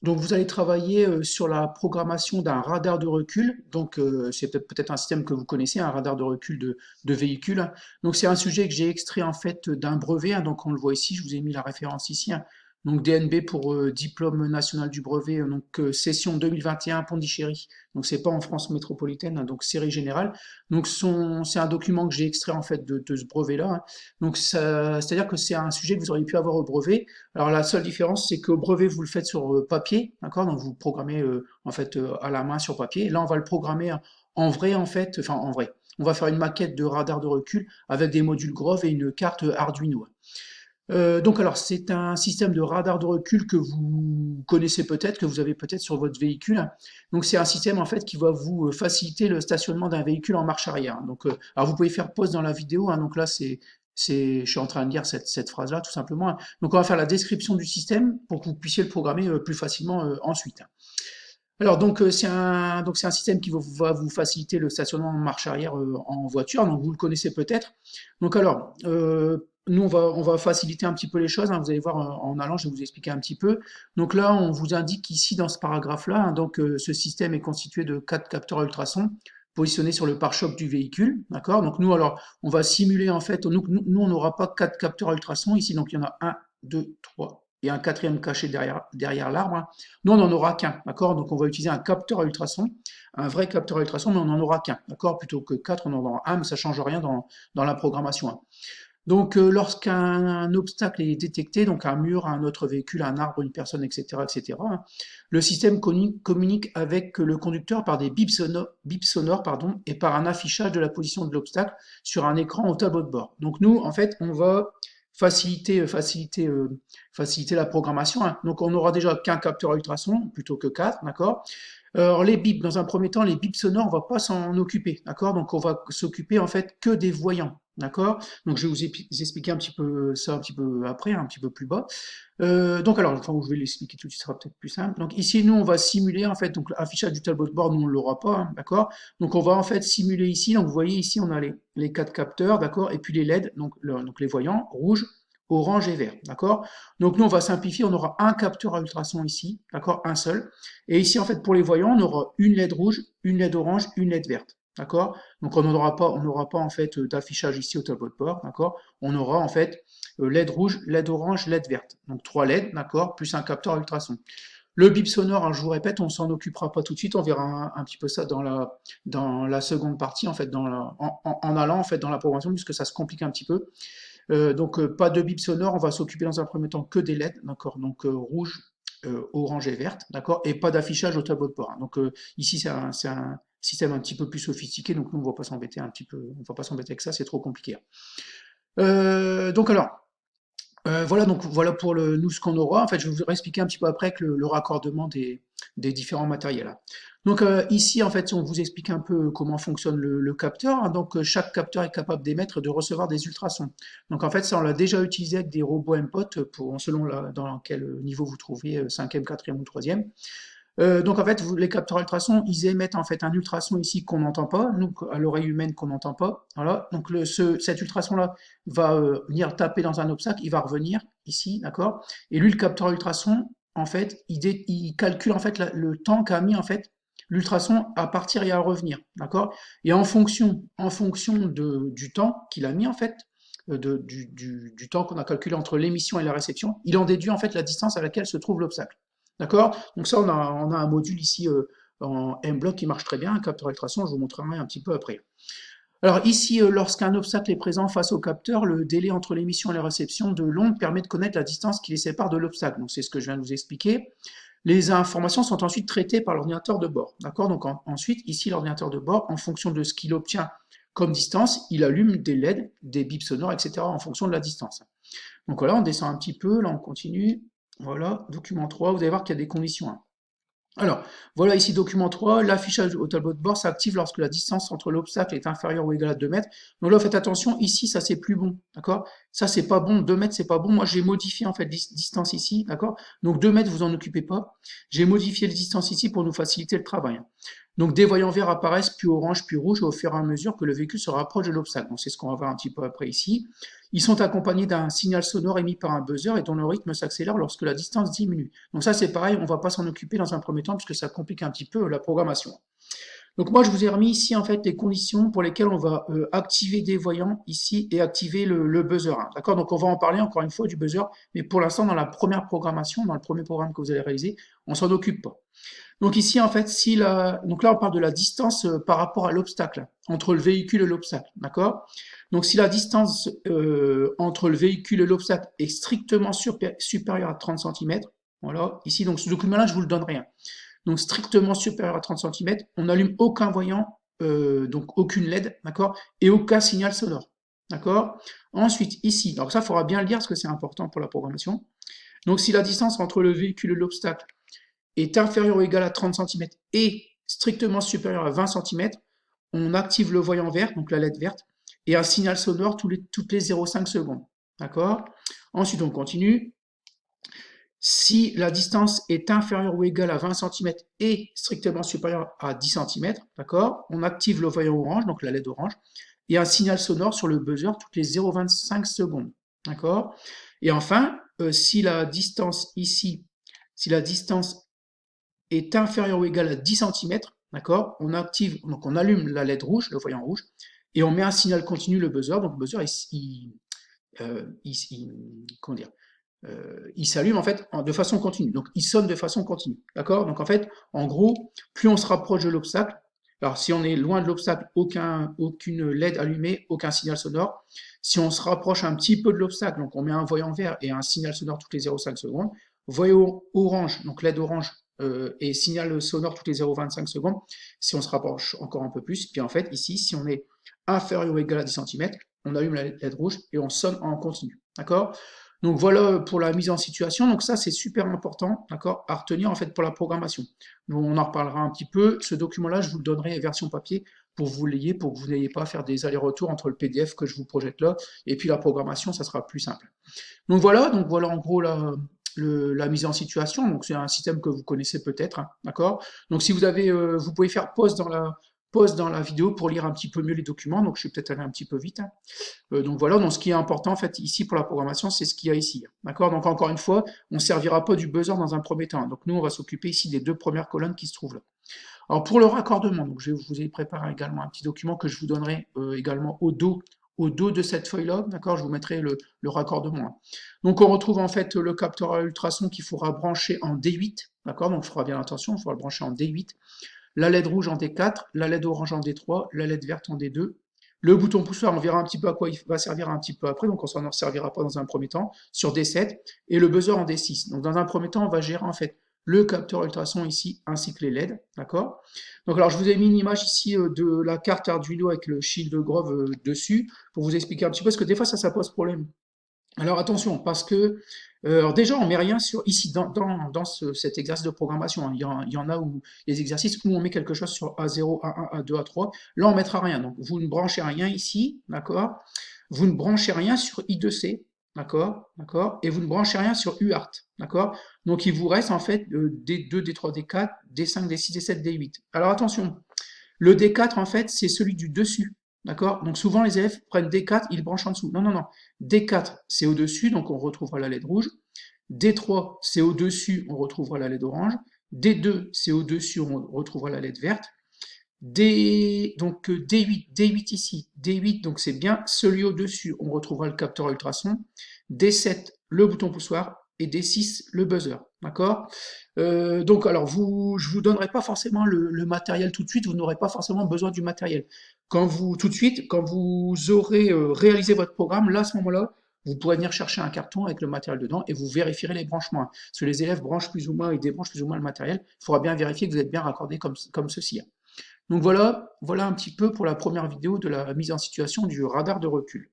Donc vous allez travailler sur la programmation d'un radar de recul. Donc c'est peut-être un système que vous connaissez, un radar de recul de véhicule. Donc c'est un sujet que j'ai extrait en fait d'un brevet, hein. Donc on le voit ici, je vous ai mis la référence ici, hein. Donc DNB pour Diplôme national du brevet, donc session 2021 Pondichéry. Donc c'est pas en France métropolitaine, hein, donc série générale. Donc c'est un document que j'ai extrait en fait de ce brevet-là, hein. Donc c'est-à-dire que c'est un sujet que vous auriez pu avoir au brevet. Alors la seule différence, c'est qu'au brevet, vous le faites sur papier, d'accord? Donc vous programmez en fait à la main sur papier. Là, on va le programmer en vrai, en fait, enfin en vrai. On va faire une maquette de radar de recul avec des modules Grove et une carte Arduino. Donc alors c'est un système de radar de recul que vous connaissez peut-être, que vous avez peut-être sur votre véhicule. Donc c'est un système en fait qui va vous faciliter le stationnement d'un véhicule en marche arrière. Donc alors vous pouvez faire pause dans la vidéo, hein. Donc là je suis en train de lire cette phrase-là tout simplement, hein. Donc on va faire la description du système pour que vous puissiez le programmer plus facilement ensuite. Alors donc c'est un système qui va vous faciliter le stationnement en marche arrière en voiture. Donc vous le connaissez peut-être. Donc alors nous on va faciliter un petit peu les choses, hein. Vous allez voir en allant, je vais vous expliquer un petit peu. Donc là on vous indique ici dans ce paragraphe-là, hein, donc ce système est constitué de 4 capteurs ultrasons positionnés sur le pare-choc du véhicule, d'accord? Donc nous alors on va simuler en fait, nous on n'aura pas 4 capteurs ultrasons ici, donc il y en a un, 2, 3 et un quatrième caché derrière l'arbre, hein. Nous, on n'en aura qu'un, d'accord? Donc, on va utiliser un capteur à ultrasons, un vrai capteur à ultrasons, mais on n'en aura qu'un, d'accord? Plutôt que quatre, on en aura un, mais ça ne change rien dans la programmation, hein. Donc, lorsqu'un obstacle est détecté, donc un mur, un autre véhicule, un arbre, une personne, etc., hein, le système communique avec le conducteur par des bips sonores, pardon, et par un affichage de la position de l'obstacle sur un écran au tableau de bord. Donc, nous, en fait, on va faciliter la programmation, hein. Donc, on n'aura déjà qu'un capteur à ultrasons plutôt que quatre, d'accord? Alors les bips, dans un premier temps, les bips sonores, on va pas s'en occuper, d'accord? Donc on va s'occuper en fait que des voyants, d'accord? Donc je vais vous expliquer un petit peu ça un petit peu après, un petit peu plus bas. Donc alors, enfin, je vais l'expliquer tout de suite, ce sera peut-être plus simple. Donc ici, nous, on va simuler en fait, donc l'affichage du tableau de bord, nous on l'aura pas, hein, d'accord? Donc on va en fait simuler ici. Donc vous voyez ici, on a les quatre capteurs, d'accord? Et puis les LED, donc les voyants rouge, orange et vert, d'accord? Donc nous, on va simplifier, on aura un capteur à ultrasons ici, d'accord? Un seul. Et ici, en fait, pour les voyants, on aura une LED rouge, une LED orange, une LED verte. D'accord? Donc on n'aura pas en fait d'affichage ici au tableau de bord, d'accord? On aura en fait LED rouge, LED orange, LED verte. Donc trois LED, d'accord, plus un capteur à ultrasons. Le bip sonore, hein, je vous répète, on s'en occupera pas tout de suite, on verra un petit peu ça dans la seconde partie, en fait, en allant en fait dans la programmation, puisque ça se complique un petit peu. Donc pas de bip sonore, on va s'occuper dans un premier temps que des LED, d'accord, donc rouge, orange et verte, d'accord, et pas d'affichage au tableau de bord, hein. Donc ici c'est un système un petit peu plus sophistiqué, donc nous on va pas s'embêter un petit peu, on va pas s'embêter avec ça, c'est trop compliqué. Donc alors, voilà, donc voilà pour nous ce qu'on aura. En fait, je vais vous expliquer un petit peu après avec le raccordement des différents matériels, hein. Donc ici, en fait, on vous explique un peu comment fonctionne le capteur, hein. Donc chaque capteur est capable d'émettre et de recevoir des ultrasons. Donc en fait, ça, on l'a déjà utilisé avec des robots MPOT selon dans quel niveau vous trouvez, cinquième, quatrième ou troisième. Donc en fait, les capteurs ultrasons, ils émettent en fait un ultrason ici qu'on n'entend pas, nous à l'oreille humaine qu'on n'entend pas. Voilà. Donc cet ultrason-là va venir taper dans un obstacle, il va revenir ici, d'accord. Et lui, le capteur ultrason, en fait, il calcule en fait le temps qu'a mis en fait l'ultrason à partir et à revenir, d'accord. Et en fonction du temps qu'il a mis en fait, du temps qu'on a calculé entre l'émission et la réception, il en déduit en fait la distance à laquelle se trouve l'obstacle. D'accord? Donc ça, on a un module ici en M-Block qui marche très bien, un capteur ultrason, je vous montrerai un petit peu après. Alors ici, lorsqu'un obstacle est présent face au capteur, le délai entre l'émission et la réception de l'onde permet de connaître la distance qui les sépare de l'obstacle. Donc c'est ce que je viens de vous expliquer. Les informations sont ensuite traitées par l'ordinateur de bord. D'accord? Donc ensuite, ici, l'ordinateur de bord, en fonction de ce qu'il obtient comme distance, il allume des LED, des bips sonores, etc. en fonction de la distance. Donc voilà, on descend un petit peu, là on continue. Voilà, document 3, vous allez voir qu'il y a des conditions, hein. Alors, voilà ici document 3, l'affichage au tableau de bord s'active lorsque la distance entre l'obstacle est inférieure ou égale à 2 mètres. Donc là, faites attention, ici, ça c'est plus bon, d'accord? Ça c'est pas bon, 2 mètres c'est pas bon. Moi j'ai modifié en fait distance ici, d'accord? Donc 2 mètres, vous en occupez pas. J'ai modifié la distance ici pour nous faciliter le travail. Donc des voyants verts apparaissent, puis orange, puis rouge, au fur et à mesure que le véhicule se rapproche de l'obstacle. Donc c'est ce qu'on va voir un petit peu après ici. Ils sont accompagnés d'un signal sonore émis par un buzzer et dont le rythme s'accélère lorsque la distance diminue. Donc ça c'est pareil, on ne va pas s'en occuper dans un premier temps puisque ça complique un petit peu la programmation. Donc moi je vous ai remis ici en fait les conditions pour lesquelles on va activer des voyants ici et activer le buzzer. D'accord? Donc on va en parler encore une fois du buzzer, mais pour l'instant dans la première programmation, dans le premier programme que vous allez réaliser, on s'en occupe pas. Donc ici, en fait, donc là, on parle de la distance par rapport à l'obstacle, entre le véhicule et l'obstacle, d'accord? Donc si la distance entre le véhicule et l'obstacle est strictement supérieure à 30 cm, voilà, ici, donc ce document-là, je vous le donnerai. Donc strictement supérieur à 30 cm, on n'allume aucun voyant, donc aucune LED, d'accord? Et aucun signal sonore, d'accord? Ensuite, ici, donc ça, il faudra bien le dire parce que c'est important pour la programmation. Donc si la distance entre le véhicule et l'obstacle est inférieur ou égal à 30 cm et strictement supérieur à 20 cm, on active le voyant vert, donc la LED verte, et un signal sonore toutes les 0,5 secondes. D'accord? Ensuite, on continue. Si la distance est inférieure ou égale à 20 cm et strictement supérieure à 10 cm, d'accord, on active le voyant orange, donc la LED orange, et un signal sonore sur le buzzer toutes les 0,25 secondes. D'accord? Et enfin, si la distance ici, si la distance est inférieur ou égal à 10 cm, d'accord, on active, donc on allume la LED rouge, le voyant rouge, et on met un signal continu, le buzzer. Donc le buzzer, comment dire, il s'allume en fait de façon continue. Donc il sonne de façon continue, d'accord. Donc en fait, en gros, plus on se rapproche de l'obstacle, alors si on est loin de l'obstacle, aucune LED allumée, aucun signal sonore. Si on se rapproche un petit peu de l'obstacle, donc on met un voyant vert et un signal sonore toutes les 0,5 secondes. Voyant orange, donc LED orange, et signal sonore toutes les 0,25 secondes, si on se rapproche encore un peu plus. Puis en fait, ici, si on est inférieur ou égal à 10 cm, on allume la LED rouge et on sonne en continu. D'accord? Donc voilà pour la mise en situation. Donc ça, c'est super important, d'accord, à retenir en fait pour la programmation. Donc, on en reparlera un petit peu. Ce document-là, je vous le donnerai version papier pour que vous l'ayez, pour que vous n'ayez pas à faire des allers-retours entre le PDF que je vous projette là et puis la programmation, ça sera plus simple. Donc voilà en gros la mise en situation. Donc c'est un système que vous connaissez peut-être, hein, d'accord? Donc si vous avez, vous pouvez faire pause dans la vidéo pour lire un petit peu mieux les documents. Donc je suis peut-être allé un petit peu vite, hein. Donc voilà, donc ce qui est important en fait ici pour la programmation, c'est ce qu'il y a ici, d'accord? Donc encore une fois, on ne servira pas du buzzer dans un premier temps. Donc nous, on va s'occuper ici des deux premières colonnes qui se trouvent là. Alors pour le raccordement, donc je vous ai préparé également un petit document que je vous donnerai également au dos de cette feuille-là, d'accord? Je vous mettrai le raccordement. Donc on retrouve en fait le capteur à ultrasons qu'il faudra brancher en D8, d'accord? Donc il faudra bien attention, il faudra le brancher en D8. La LED rouge en D4, la LED orange en D3, la LED verte en D2. Le bouton poussoir, on verra un petit peu à quoi il va servir un petit peu après, donc on s'en servira pas dans un premier temps, sur D7, et le buzzer en D6. Donc dans un premier temps, on va gérer en fait le capteur ultrason ici, ainsi que les LED, d'accord? Donc alors je vous ai mis une image ici de la carte Arduino avec le shield Grove dessus, pour vous expliquer un petit peu, parce que des fois ça pose problème. Alors attention, parce que alors déjà on met rien sur ici dans cet exercice de programmation, hein. Il y en a où les exercices où on met quelque chose sur A0, A1, A2, A3. Là on mettra rien. Donc vous ne branchez rien ici, d'accord? Vous ne branchez rien sur I2C, d'accord? D'accord? Et vous ne branchez rien sur UART, d'accord? Donc il vous reste en fait D2, D3, D4, D5, D6, D7, D8. Alors attention, le D4, en fait, c'est celui du dessus. D'accord? Donc souvent, les élèves prennent D4, ils branchent en dessous. Non, non, non. D4, c'est au-dessus, donc on retrouvera la LED rouge. D3, c'est au-dessus, on retrouvera la LED orange. D2, c'est au-dessus, on retrouvera la LED verte. Donc D8 ici. D8, donc c'est bien celui au-dessus, on retrouvera le capteur ultrason. D7, le bouton poussoir. Et D6, le buzzer. D'accord? Donc, alors, je vous donnerai pas forcément le matériel tout de suite, vous n'aurez pas forcément besoin du matériel. Tout de suite, quand vous aurez réalisé votre programme, là, à ce moment-là, vous pourrez venir chercher un carton avec le matériel dedans et vous vérifierez les branchements. Parce que les élèves branchent plus ou moins et débranchent plus ou moins le matériel. Il faudra bien vérifier que vous êtes bien raccordé comme ceci. Donc voilà un petit peu pour la première vidéo de la mise en situation du radar de recul.